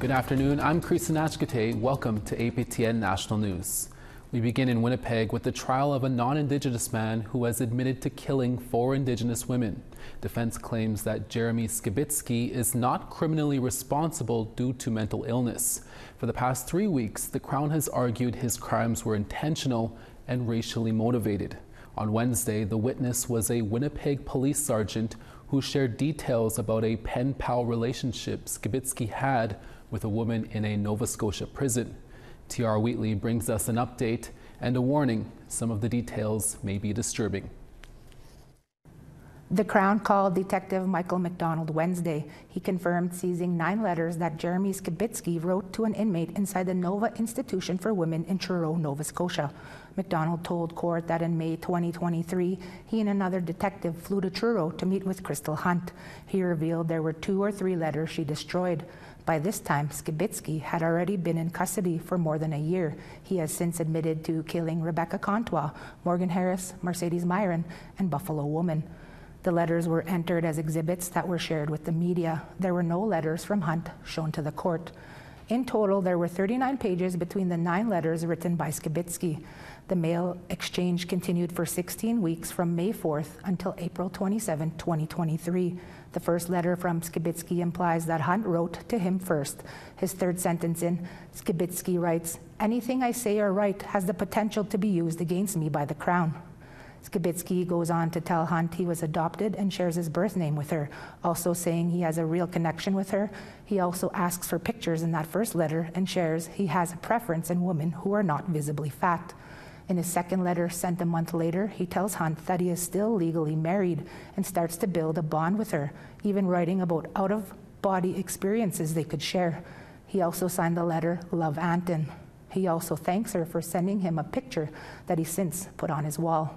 Good afternoon, I'm Creeson Agecoutay. Welcome to APTN National News. We begin in Winnipeg with the trial of a non-Indigenous man who has admitted to killing 4 Indigenous women. Defense claims that Jeremy Skibicki is not criminally responsible due to mental illness. For the past 3 weeks, the Crown has argued his crimes were intentional and racially motivated. On Wednesday, the witness was a Winnipeg police sergeant who shared details about a pen-pal relationship Skibicki had with a woman in a Nova Scotia prison. TR Wheatley brings us an update and a warning. Some of the details may be disturbing. The Crown called Detective Michael McDonald Wednesday. He confirmed seizing 9 letters that Jeremy Skibicki wrote to an inmate inside the Nova Institution for Women in Truro, Nova Scotia. McDonald told court that in May 2023, he and another detective flew to Truro to meet with Crystal Hunt. He revealed there were 2 or 3 letters she destroyed. By this time, Skibicki had already been in custody for more than a year. He has since admitted to killing Rebecca Contois, Morgan Harris, Mercedes Myron, and Buffalo Woman. The letters were entered as exhibits that were shared with the media. There were no letters from Hunt shown to the court. In total, there were 39 pages between the 9 letters written by Skibicki. The mail exchange continued for 16 weeks from May 4th until April 27, 2023. The first letter from Skibicki implies that Hunt wrote to him first. His third sentence in, Skibicki writes, "Anything I say or write has the potential to be used against me by the Crown." Skibicki goes on to tell Hunt he was adopted and shares his birth name with her, also saying he has a real connection with her. He also asks for pictures in that first letter and shares he has a preference in women who are not visibly fat. In his second letter, sent a month later, he tells Hunt that he is still legally married and starts to build a bond with her, even writing about out-of-body experiences they could share. He also signed the letter, Love Anton. He also thanks her for sending him a picture that he since put on his wall.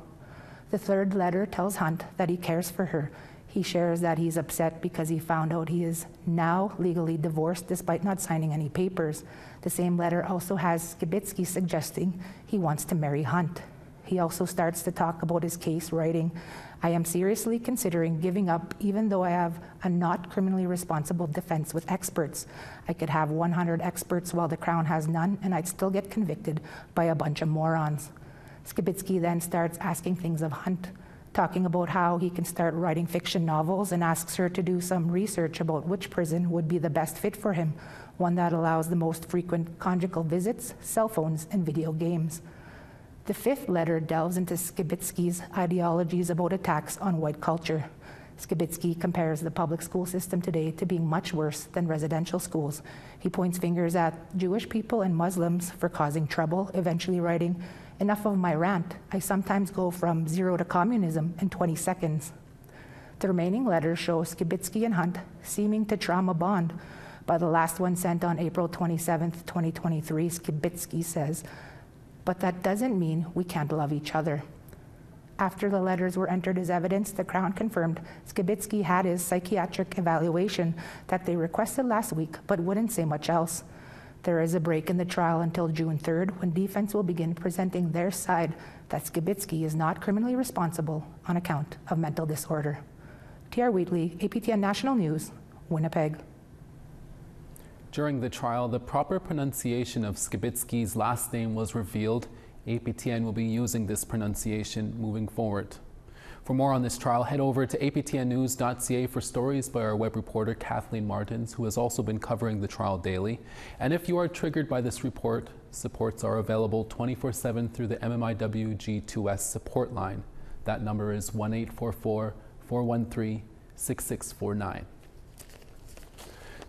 The third letter tells Hunt that he cares for her. He shares that he's upset because he found out he is now legally divorced despite not signing any papers. The same letter also has Skibicki suggesting he wants to marry Hunt. He also starts to talk about his case, writing, "I am seriously considering giving up even though I have a not criminally responsible defense with experts. I could have 100 experts while the Crown has none, and I'd still get convicted by a bunch of morons." Skibicki then starts asking things of Hunt, talking about how he can start writing fiction novels, and asks her to do some research about which prison would be the best fit for him, one that allows the most frequent conjugal visits, cell phones, and video games. The fifth letter delves into Skibicki's ideologies about attacks on white culture. Skibicki compares the public school system today to being much worse than residential schools. He points fingers at Jewish people and Muslims for causing trouble, eventually writing, "Enough of my rant. I sometimes go from 0 to communism in 20 seconds. The remaining letters show Skibicki and Hunt seeming to trauma bond. By the last one sent on April 27, 2023, Skibicki says, "But that doesn't mean we can't love each other." After the letters were entered as evidence, the Crown confirmed Skibicki had his psychiatric evaluation that they requested last week, but wouldn't say much else. There is a break in the trial until June 3rd, when defense will begin presenting their side that Skibicki is not criminally responsible on account of mental disorder. TR Wheatley, APTN National News, Winnipeg. During the trial, the proper pronunciation of Skibicki's last name was revealed. APTN will be using this pronunciation moving forward. For more on this trial, head over to aptnnews.ca for stories by our web reporter Kathleen Martins, who has also been covering the trial daily. And if you are triggered by this report, supports are available 24/7 through the MMIW G2S support line. That number is 1-844-413-6649.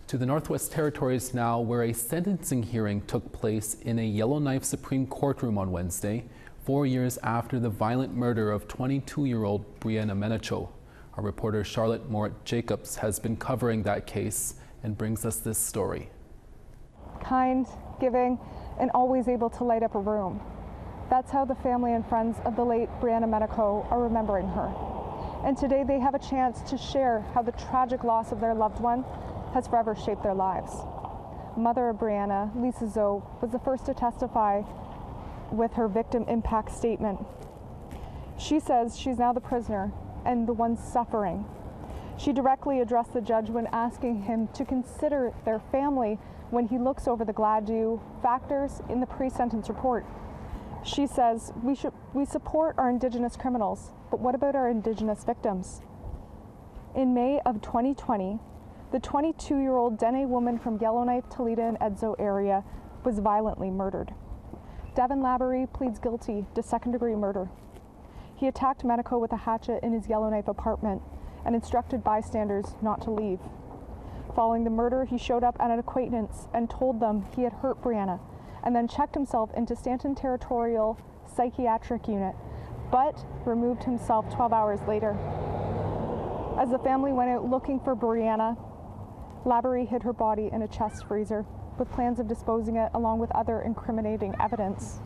To the Northwest Territories now, where a sentencing hearing took place in a Yellowknife Supreme Courtroom on Wednesday, 4 years after the violent murder of 22-year-old Brianna Menacho. Our reporter Charlotte Morit-Jacobs has been covering that case and brings us this story. Kind, giving, and always able to light up a room. That's how the family and friends of the late Brianna Menacho are remembering her. And today they have a chance to share how the tragic loss of their loved one has forever shaped their lives. Mother of Brianna, Lisa Zoe, was the first to testify with her victim impact statement. She says she's now the prisoner and the one suffering. She directly addressed the judge when asking him to consider their family when he looks over the GLADU factors in the pre-sentence report. She says, we support our Indigenous criminals, but what about our Indigenous victims? In May of 2020, the 22-year-old Dene woman from Yellowknife, Toledo, and Edzo area was violently murdered. Devin Laborie pleads guilty to second-degree murder. He attacked Medico with a hatchet in his Yellowknife apartment and instructed bystanders not to leave. Following the murder, he showed up at an acquaintance and told them he had hurt Brianna, and then checked himself into Stanton Territorial Psychiatric Unit, but removed himself 12 hours later. As the family went out looking for Brianna, Laborie hid her body in a chest freezer with plans of disposing it along with other incriminating evidence.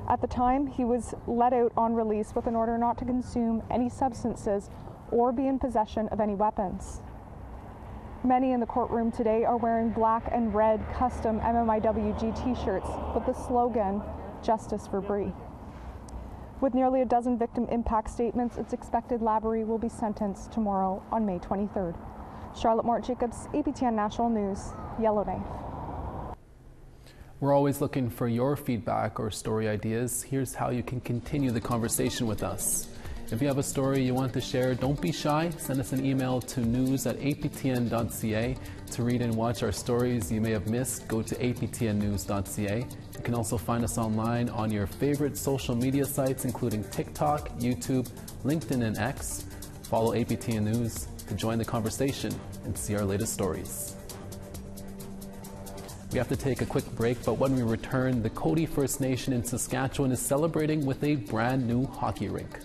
At the time, he was let out on release with an order not to consume any substances or be in possession of any weapons. Many in the courtroom today are wearing black and red custom MMIWG t-shirts with the slogan, "Justice for Bree." With nearly a dozen victim impact statements, it's expected Laborie will be sentenced tomorrow on May 23rd. Charlotte Mort-Jacobs, APTN National News, Yellowknife. We're always looking for your feedback or story ideas. Here's how you can continue the conversation with us. If you have a story you want to share, don't be shy. Send us an email to news@aptn.ca. To read and watch our stories you may have missed, go to aptnnews.ca. You can also find us online on your favorite social media sites, including TikTok, YouTube, LinkedIn, and X. Follow APTN News to join the conversation and see our latest stories. We have to take a quick break, but when we return, the Coady First Nation in Saskatchewan is celebrating with a brand new hockey rink.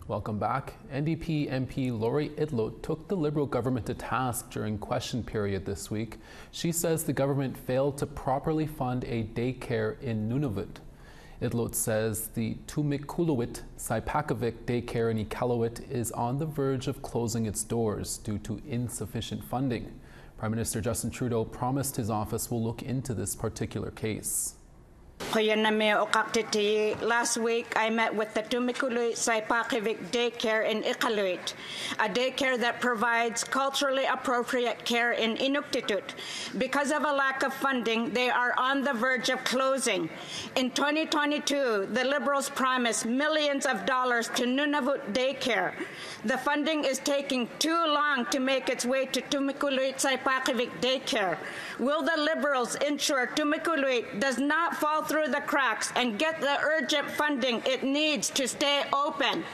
Welcome back. NDP MP Laurie Idlot took the Liberal government to task during question period this week. She says the government failed to properly fund a daycare in Nunavut. Idlot says the Tumikuluit Saipakovic daycare in Iqaluit is on the verge of closing its doors due to insufficient funding. Prime Minister Justin Trudeau promised his office will look into this particular case. Last week, I met with the Tumikulut Saipakovic daycare in Iqaluit, a daycare that provides culturally appropriate care in Inuktitut. Because of a lack of funding, they are on the verge of closing. In 2022, the Liberals promised millions of dollars to Nunavut daycare. The funding is taking too long to make its way to Tumikulut Saipakovic daycare. Will the Liberals ensure Tumikulut does not fall through the cracks and get the urgent funding it needs to stay open?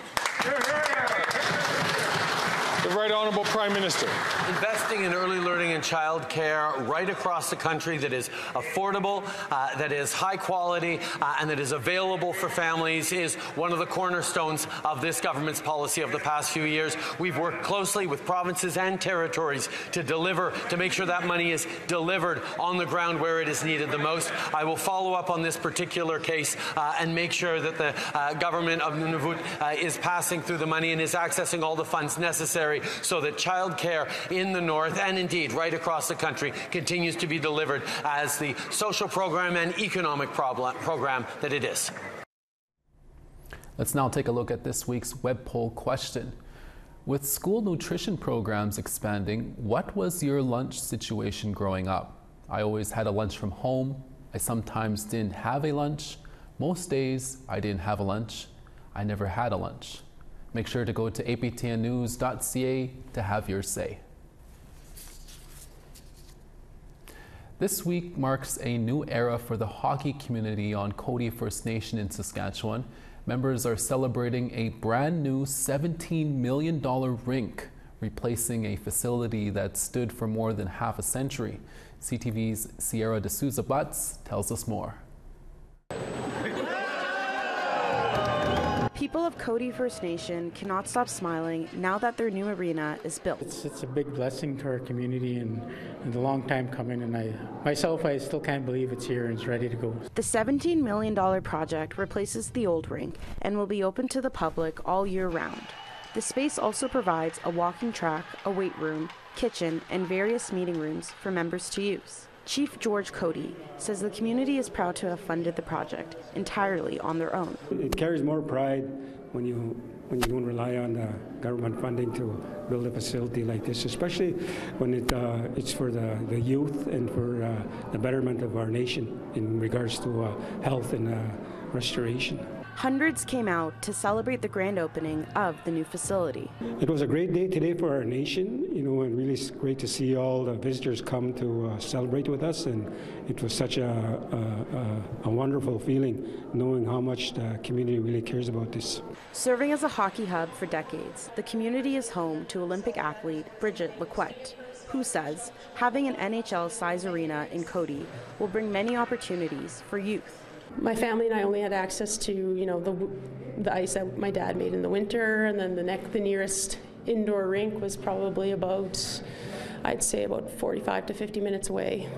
The Right Honourable Prime Minister. Investing in early learning and child care right across the country that is affordable, that is high quality, and that is available for families is one of the cornerstones of this government's policy of the past few years. We've worked closely with provinces and territories to deliver, to make sure that money is delivered on the ground where it is needed the most. I will follow up on this particular case and make sure that the government of Nunavut is passing through the money and is accessing all the funds necessary so that childcare in the north and indeed right across the country continues to be delivered as the social program and economic program that it is. Let's now take a look at this week's web poll question. With school nutrition programs expanding, what was your lunch situation growing up? I always had a lunch from home. I sometimes didn't have a lunch. Most days I didn't have a lunch. I never had a lunch. Make sure to go to aptnnews.ca to have your say. This week marks a new era for the hockey community on Coady First Nation in Saskatchewan. Members are celebrating a brand new $17 million rink, replacing a facility that stood for more than half a century. CTV's Sierra de Souza Butts tells us more. People of Coady First Nation cannot stop smiling now that their new arena is built. It's a big blessing to our community and a long time coming, and I still can't believe it's here and it's ready to go. The $17 million project replaces the old rink and will be open to the public all year round. The space also provides a walking track, a weight room, kitchen, and various meeting rooms for members to use. Chief George Cody says the community is proud to have funded the project entirely on their own. It carries more pride when you don't rely on government funding to build a facility like this, especially when it's for the youth and for the betterment of our nation in regards to health and restoration. Hundreds came out to celebrate the grand opening of the new facility. It was a great day today for our nation, and really great to see all the visitors come to celebrate with us, and it was such a wonderful feeling knowing how much the community really cares about this. Serving as a hockey hub for decades, the community is home to Olympic athlete Bridget Laquette, who says having an NHL-size arena in Cody will bring many opportunities for youth. My family and I only had access to, the ice that my dad made in the winter, and then the nearest indoor rink was probably about 45 to 50 minutes away.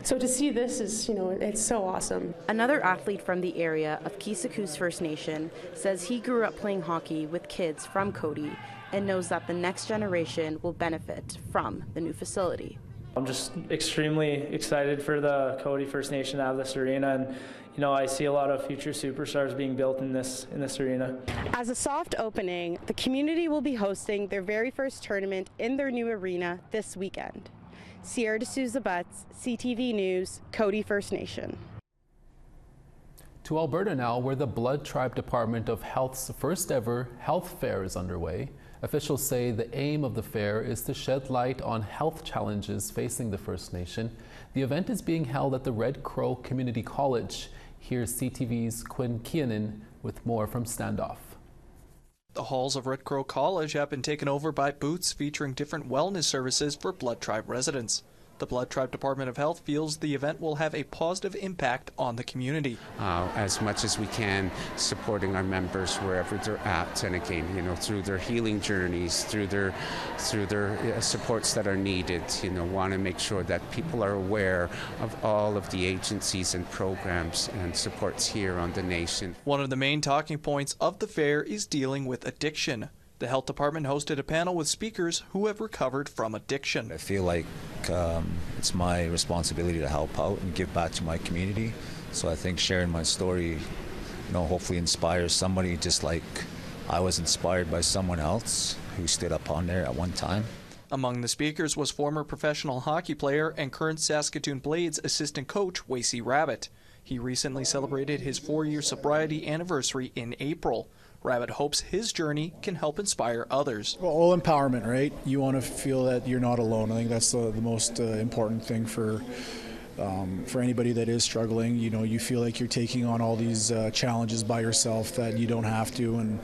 So to see this is, it's so awesome. Another athlete from the area of Kisakous First Nation says he grew up playing hockey with kids from Cody and knows that the next generation will benefit from the new facility. I'm just extremely excited for the Cody First Nation to have this arena, and I see a lot of future superstars being built in this arena. As a soft opening, the community will be hosting their very first tournament in their new arena this weekend. Sierra D'Souza Butts, CTV News, Cody First Nation. To Alberta now, where the Blood Tribe Department of Health's first ever health fair is underway. Officials say the aim of the fair is to shed light on health challenges facing the First Nation. The event is being held at the Red Crow Community College. Here's CTV's Quinn Keenan with more from Standoff. The halls of Red Crow College have been taken over by booths featuring different wellness services for Blood Tribe residents. The Blood Tribe Department of Health feels the event will have a positive impact on the community. As much as we can, supporting our members wherever they're at, and again, through their healing journeys, through their supports that are needed. Want to make sure that people are aware of all of the agencies and programs and supports here on the nation. One of the main talking points of the fair is dealing with addiction. The health department hosted a panel with speakers who have recovered from addiction. I feel like it's my responsibility to help out and give back to my community. So I think sharing my story, hopefully inspires somebody just like I was inspired by someone else who stood up on there at one time. Among the speakers was former professional hockey player and current Saskatoon Blades assistant coach Wacey Rabbit. He recently celebrated his 4-year sobriety anniversary in April. Rabbit hopes his journey can help inspire others. Well, all empowerment, right? You want to feel that you're not alone. I think that's the most important thing for anybody that is struggling. You feel like you're taking on all these challenges by yourself that you don't have to, and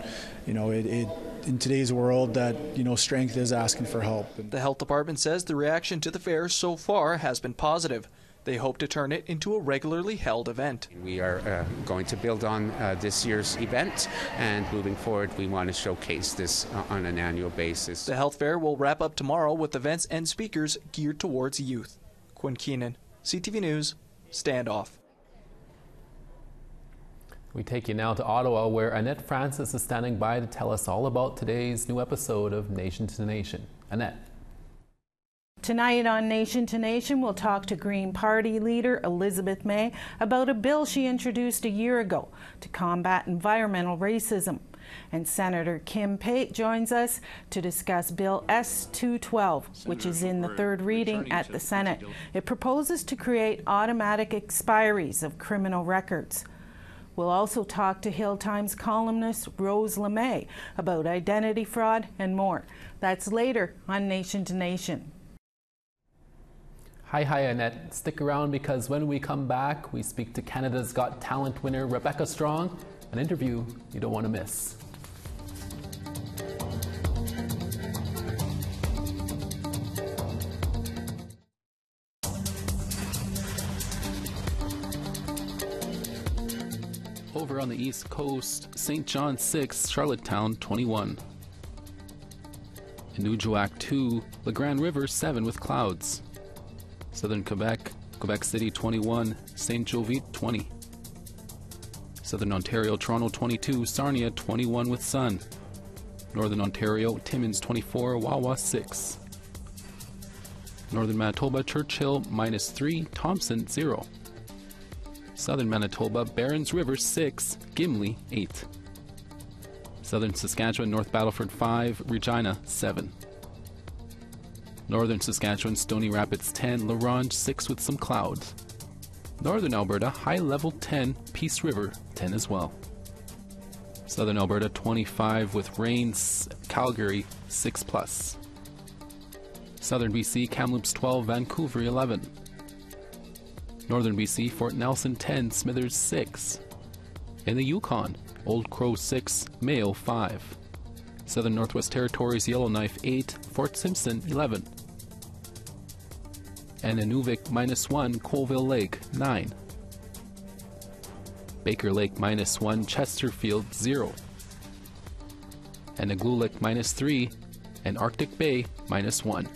in today's world that strength is asking for help. The health department says the reaction to the fair so far has been positive. They hope to turn it into a regularly held event. We are going to build on this year's event, and moving forward we want to showcase this on an annual basis. The health fair will wrap up tomorrow with events and speakers geared towards youth. Quinn Keenan, CTV News, Standoff. We take you now to Ottawa, where Annette Francis is standing by to tell us all about today's new episode of Nation to Nation. Annette. Tonight on Nation to Nation, we'll talk to Green Party leader Elizabeth May about a bill she introduced a year ago to combat environmental racism. And Senator Kim Pate joins us to discuss Bill S-212, which is in the third reading at the Senate. It proposes to create automatic expiries of criminal records. We'll also talk to Hill Times columnist Rose LeMay about identity fraud and more. That's later on Nation to Nation. Hi, Annette. Stick around, because when we come back, we speak to Canada's Got Talent winner Rebecca Strong, an interview you don't want to miss. Over on the East Coast, St. John 6, Charlottetown 21. Inujuak 2, La Grande River 7 with clouds. Southern Quebec, Quebec City 21, St. Jovite 20. Southern Ontario, Toronto 22, Sarnia 21 with sun. Northern Ontario, Timmins 24, Wawa 6. Northern Manitoba, Churchill -3, Thompson 0. Southern Manitoba, Barons River 6, Gimli 8. Southern Saskatchewan, North Battleford 5, Regina 7. Northern Saskatchewan, Stony Rapids 10, La Ronge 6 with some clouds. Northern Alberta, high level 10, Peace River 10 as well. Southern Alberta 25 with rains, Calgary 6+. Southern BC, Kamloops 12, Vancouver 11. Northern BC, Fort Nelson 10, Smithers 6. In the Yukon, Old Crow 6, Mayo 5. Southern Northwest Territories, Yellowknife 8, Fort Simpson 11. And Inuvik -1, Colville Lake 9. Baker Lake -1, Chesterfield 0. And Igloolik -3, and Arctic Bay -1.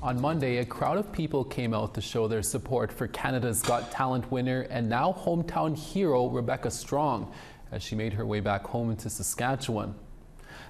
On Monday, a crowd of people came out to show their support for Canada's Got Talent winner and now hometown hero Rebecca Strong as she made her way back home into Saskatchewan.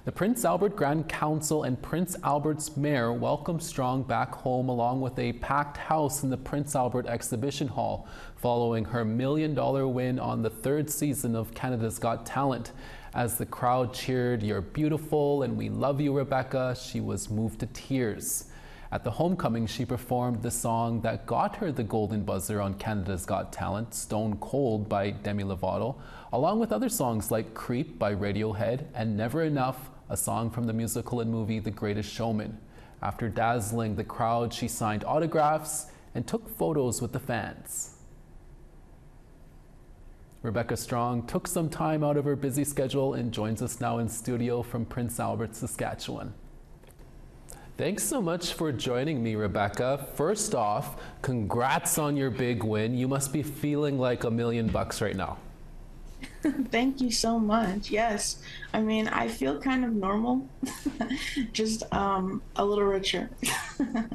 The Prince Albert Grand Council and Prince Albert's mayor welcomed Strong back home along with a packed house in the Prince Albert Exhibition Hall following her $1 million win on the 3rd season of Canada's Got Talent. As the crowd cheered, "You're beautiful and we love you, Rebecca," she was moved to tears. At the homecoming, she performed the song that got her the golden buzzer on Canada's Got Talent, "Stone Cold" by Demi Lovato, along with other songs like "Creep" by Radiohead and "Never Enough," a song from the musical and movie The Greatest Showman. After dazzling the crowd, she signed autographs and took photos with the fans. Rebecca Strong took some time out of her busy schedule and joins us now in studio from Prince Albert, Saskatchewan. Thanks so much for joining me, Rebecca. First off, congrats on your big win. You must be feeling like $1 million right now. Thank you so much. Yes. I mean, I feel kind of normal, just a little richer.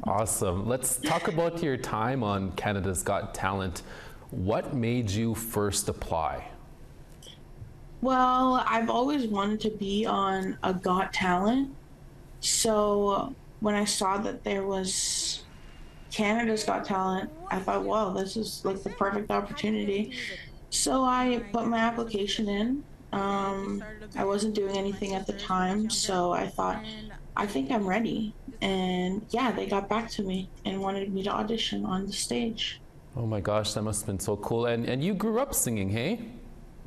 Awesome. Let's talk about your time on Canada's Got Talent. What made you first apply? Well, I've always wanted to be on a Got Talent. So when I saw that there was Canada's Got Talent, I thought, wow, this is like the perfect opportunity. So I put my application in. I wasn't doing anything at the time, so I thought, I think I'm ready. And yeah, they got back to me and wanted me to audition on the stage. Oh my gosh, that must have been so cool. And you grew up singing, hey?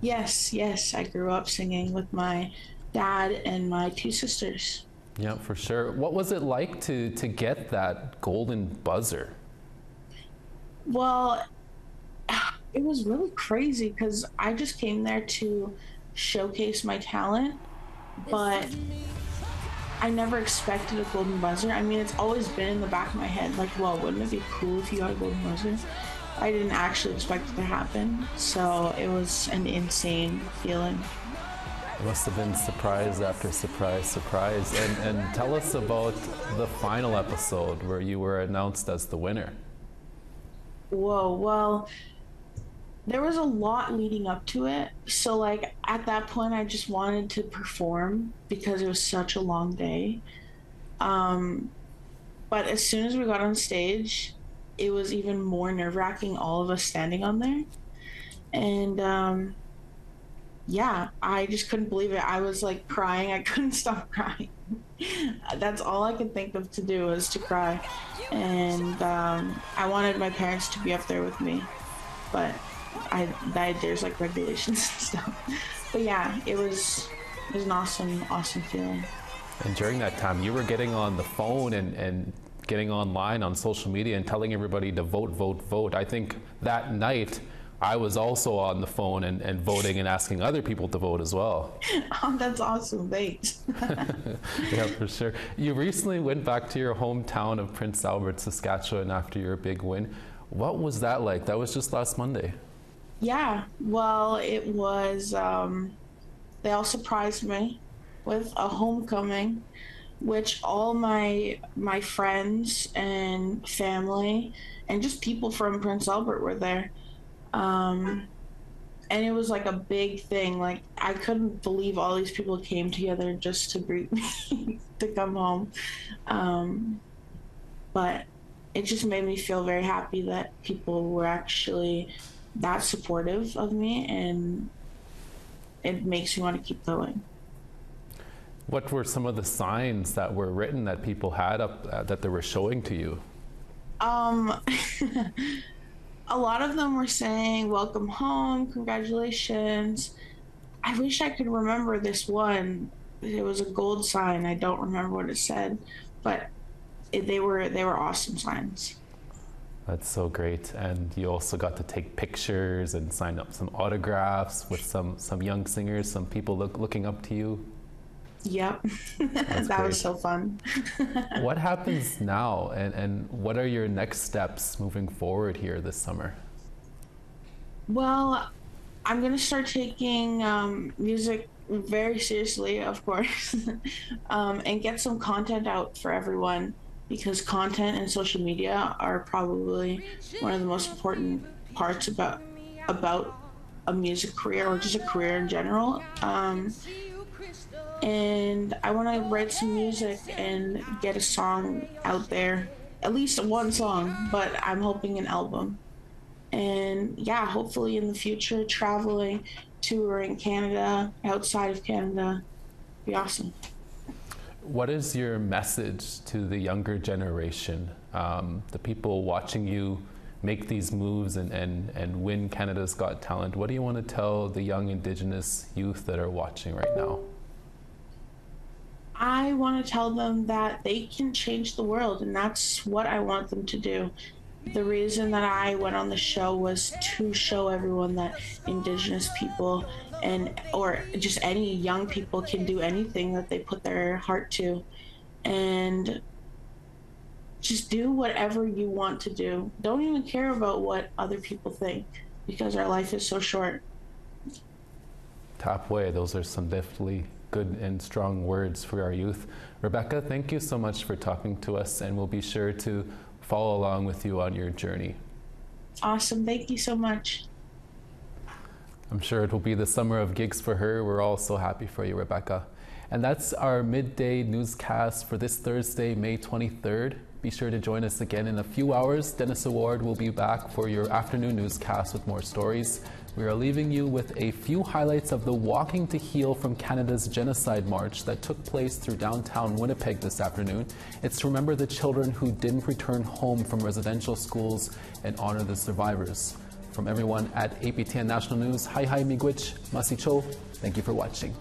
Yes, I grew up singing with my dad and my 2 sisters. Yeah, for sure. What was it like to get that golden buzzer? Well, it was really crazy because I just came there to showcase my talent, but I never expected a golden buzzer. I mean, it's always been in the back of my head, like, well, wouldn't it be cool if you got a golden buzzer? I didn't actually expect it to happen, so it was an insane feeling. It must have been surprise after surprise, surprise. And tell us about the final episode where you were announced as the winner. Whoa, well, there was a lot leading up to it. So like at that point, I just wanted to perform because it was such a long day. But as soon as we got on stage, it was even more nerve-wracking, all of us standing on there. And yeah, I just couldn't believe it. I was like crying. I couldn't stop crying. That's all I could think of to do was to cry. And I wanted my parents to be up there with me, but there's like regulations and stuff. But yeah, it was an awesome feeling. And during that time, you were getting on the phone and getting online on social media and telling everybody to vote, vote, vote. I think that night, I was also on the phone and voting and asking other people to vote as well. Oh, that's awesome. Thanks. Yeah, for sure. You recently went back to your hometown of Prince Albert, Saskatchewan after your big win. What was that like? That was just last Monday. Yeah, well, it was, they all surprised me with a homecoming, which all my friends and family and just people from Prince Albert were there. And it was like a big thing. Like, I couldn't believe all these people came together just to greet me to come home. But it just made me feel very happy that people were actually that supportive of me, and it makes me want to keep going. What were some of the signs that were written that people had up that they were showing to you? A lot of them were saying, "Welcome home, congratulations." I wish I could remember this one. It was a gold sign. I don't remember what it said, but they were awesome signs. That's so great. And you also got to take pictures and sign up some autographs with some young singers, some people looking up to you. Yep. That was so fun. What happens now, and what are your next steps moving forward here this summer? Well, I'm going to start taking music very seriously, of course, and get some content out for everyone, because content and social media are probably one of the most important parts about a music career, or just a career in general. And I want to write some music and get a song out there, at least one song, but I'm hoping an album. And yeah, hopefully in the future, traveling, touring Canada, outside of Canada, be awesome. What is your message to the younger generation, the people watching you make these moves and win Canada's Got Talent? What do you want to tell the young Indigenous youth that are watching right now? I want to tell them that they can change the world, and that's what I want them to do. The reason that I went on the show was to show everyone that Indigenous people or just any young people can do anything that they put their heart to, and just do whatever you want to do. Don't even care about what other people think, because our life is so short. Top way, those are some definitely good and strong words for our youth. Rebecca, thank you so much for talking to us, and we'll be sure to follow along with you on your journey. Awesome, thank you so much. I'm sure it will be the summer of gigs for her. We're all so happy for you, Rebecca. And that's our midday newscast for this Thursday, May 23rd. Be sure to join us again in a few hours. Dennis Award will be back for your afternoon newscast with more stories. We are leaving you with a few highlights of the Walking to Heal from Canada's Genocide March that took place through downtown Winnipeg this afternoon. It's to remember the children who didn't return home from residential schools and honor the survivors. From everyone at APTN National News, hi miigwech, masicho. Thank you for watching.